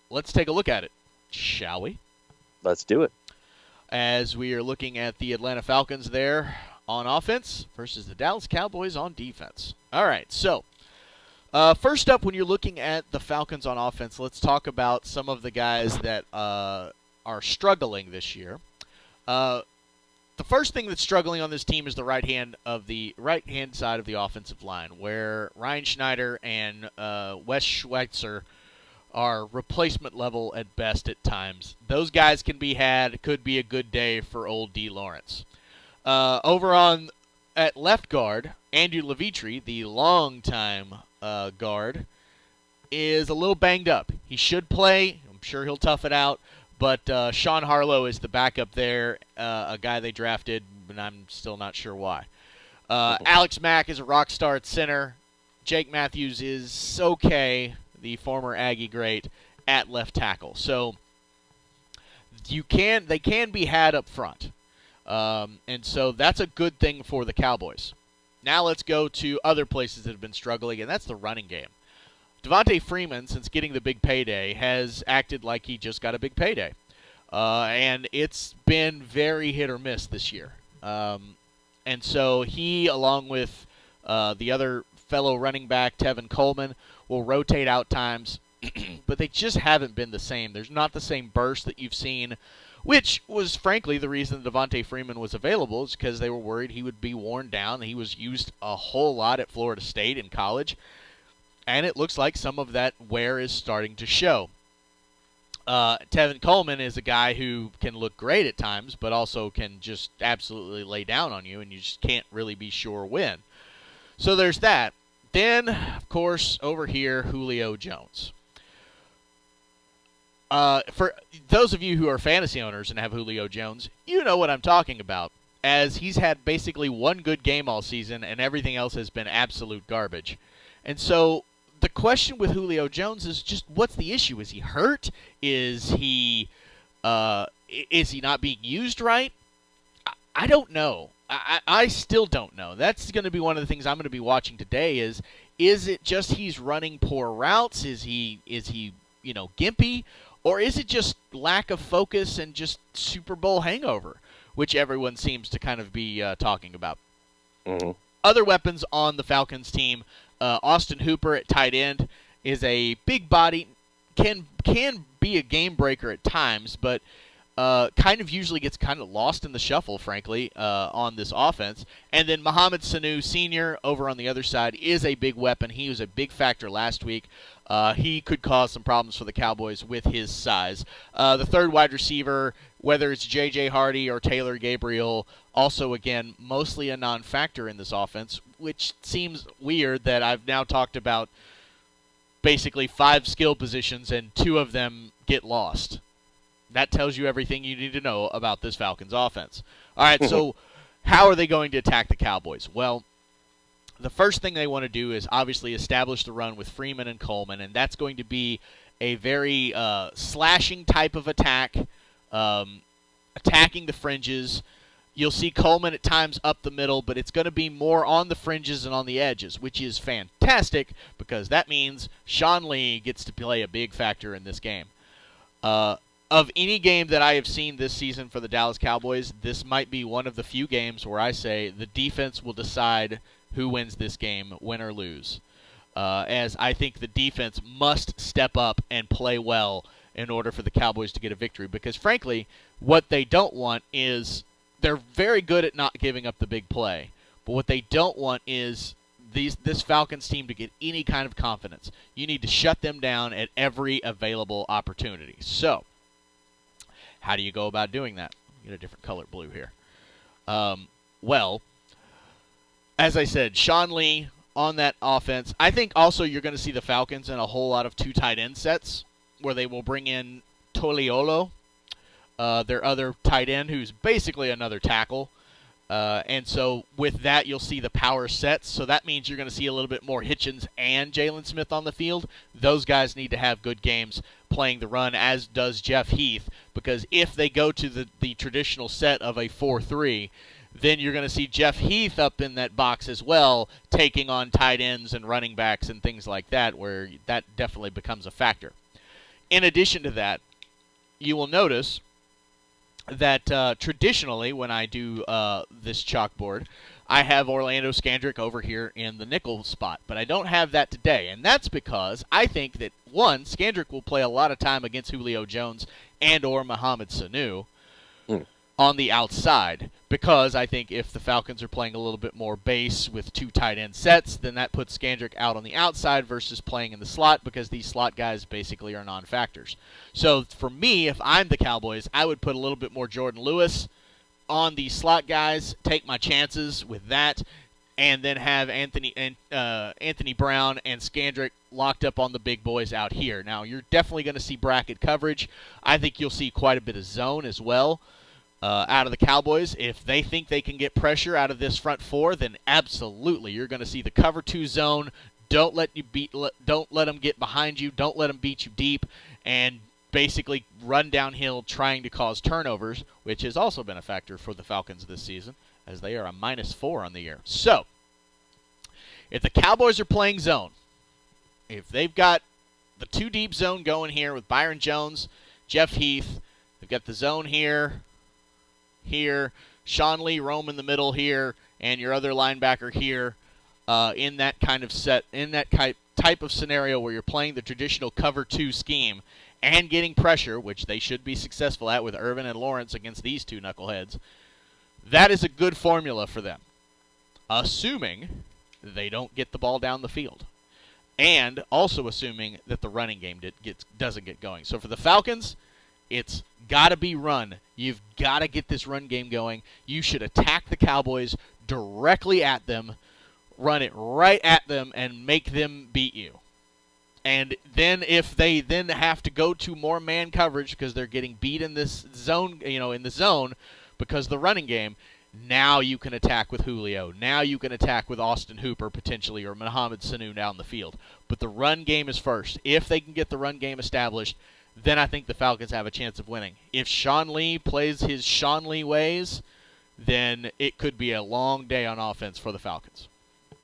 let's take a look at it, shall we? Let's do it. As we are looking at the Atlanta Falcons there on offense versus the Dallas Cowboys on defense. All right, so first up, when you're looking at the Falcons on offense, let's talk about some of the guys that are struggling this year. The first thing that's struggling on this team is the right hand side of the offensive line, where Ryan Schneider and Wes Schweitzer are replacement level at best at times. Those guys can be had. It could be a good day for old D. Lawrence. Over on at left guard, Andrew Levitri, the longtime guard, is a little banged up. He should play. I'm sure he'll tough it out. But Sean Harlow is the backup there, a guy they drafted, and I'm still not sure why. Alex Mack is a rock star at center. Jake Matthews is okay, the former Aggie great, at left tackle. So they can be had up front. And so that's a good thing for the Cowboys. Now let's go to other places that have been struggling, and that's the running game. Devontae Freeman, since getting the big payday, has acted like he just got a big payday. And it's been very hit or miss this year. And so he, along with the other fellow running back, Tevin Coleman, will rotate out times. But they just haven't been the same. There's not the same burst that you've seen, which was, frankly, the reason Devontae Freeman was available, is because they were worried he would be worn down. He was used a whole lot at Florida State in college. And it looks like some of that wear is starting to show. Tevin Coleman is a guy who can look great at times, but also can just absolutely lay down on you, and you just can't really be sure when. So there's that. Then, of course, over here, Julio Jones. For those of you who are fantasy owners and have Julio Jones, you know what I'm talking about, as he's had basically one good game all season, and everything else has been absolute garbage. And so the question with Julio Jones is just, what's the issue? Is he hurt? Is he not being used right? I don't know. I still don't know. That's going to be one of the things I'm going to be watching today. Is it just he's running poor routes? Is he gimpy, or is it just lack of focus and just Super Bowl hangover, which everyone seems to kind of be talking about? Mm-hmm. Other weapons on the Falcons team. Austin Hooper at tight end is a big body, can be a game breaker at times, but kind of usually gets kind of lost in the shuffle, frankly, on this offense. And then Mohamed Sanu Sr. over on the other side is a big weapon. He was a big factor last week. He could cause some problems for the Cowboys with his size. The third wide receiver, whether it's J.J. Hardy or Taylor Gabriel, also, again, mostly a non-factor in this offense, which seems weird that I've now talked about basically 5 skill positions and 2 of them get lost. That tells you everything you need to know about this Falcons offense. All right, so how are they going to attack the Cowboys? Well, the first thing they want to do is obviously establish the run with Freeman and Coleman, and that's going to be a very slashing type of attack, attacking the fringes. You'll see Coleman at times up the middle, but it's going to be more on the fringes and on the edges, which is fantastic because that means Sean Lee gets to play a big factor in this game. Of any game that I have seen this season for the Dallas Cowboys, this might be one of the few games where I say the defense will decide who wins this game, win or lose. As I think the defense must step up and play well in order for the Cowboys to get a victory. Because, frankly, what they don't want is they're very good at not giving up the big play. But what they don't want is this Falcons team to get any kind of confidence. You need to shut them down at every available opportunity. So, how do you go about doing that? Get a different color blue here. Well, as I said, Sean Lee on that offense. I think also you're going to see the Falcons in a whole lot of 2 tight end sets where they will bring in Toliolo, their other tight end, who's basically another tackle. And so with that, you'll see the power sets. So that means you're going to see a little bit more Hitchens and Jalen Smith on the field. Those guys need to have good games playing the run, as does Jeff Heath, because if they go to the traditional set of a 4-3, then you're going to see Jeff Heath up in that box as well, taking on tight ends and running backs and things like that, where that definitely becomes a factor. In addition to that, you will notice that traditionally when I do this chalkboard, I have Orlando Scandrick over here in the nickel spot, but I don't have that today, and that's because I think that, one, Scandrick will play a lot of time against Julio Jones and or Mohamed Sanu on the outside, because I think if the Falcons are playing a little bit more base with 2 tight end sets, then that puts Scandrick out on the outside versus playing in the slot, because these slot guys basically are non-factors. So for me, if I'm the Cowboys, I would put a little bit more Jordan Lewis on the slot guys, take my chances with that, and then have Anthony Brown and Scandrick locked up on the big boys out here. Now, you're definitely going to see bracket coverage. I think you'll see quite a bit of zone as well. Out of the Cowboys. If they think they can get pressure out of this front 4, then absolutely you're going to see the cover 2 zone. Don't let them get behind you. Don't let them beat you deep, and basically run downhill trying to cause turnovers, which has also been a factor for the Falcons this season, as they are a -4 on the year. So, if the Cowboys are playing zone, if they've got the 2 deep zone going here with Byron Jones, Jeff Heath, they've got the zone here, Sean Lee roam in the middle here, and your other linebacker here, in that kind of set, in that type of scenario where you're playing the traditional cover 2 scheme and getting pressure, which they should be successful at with Irvin and Lawrence against these 2 knuckleheads, that is a good formula for them, assuming they don't get the ball down the field, and also assuming that the running game doesn't get going. So for the Falcons, it's got to be run. You've got to get this run game going. You should attack the Cowboys directly at them, run it right at them, and make them beat you. And then if they then have to go to more man coverage because they're getting beat in this zone, in the zone because of the running game, now you can attack with Julio. Now you can attack with Austin Hooper potentially, or Mohamed Sanu down the field. But the run game is first. If they can get the run game established, then I think the Falcons have a chance of winning. If Sean Lee plays his Sean Lee ways, then it could be a long day on offense for the Falcons.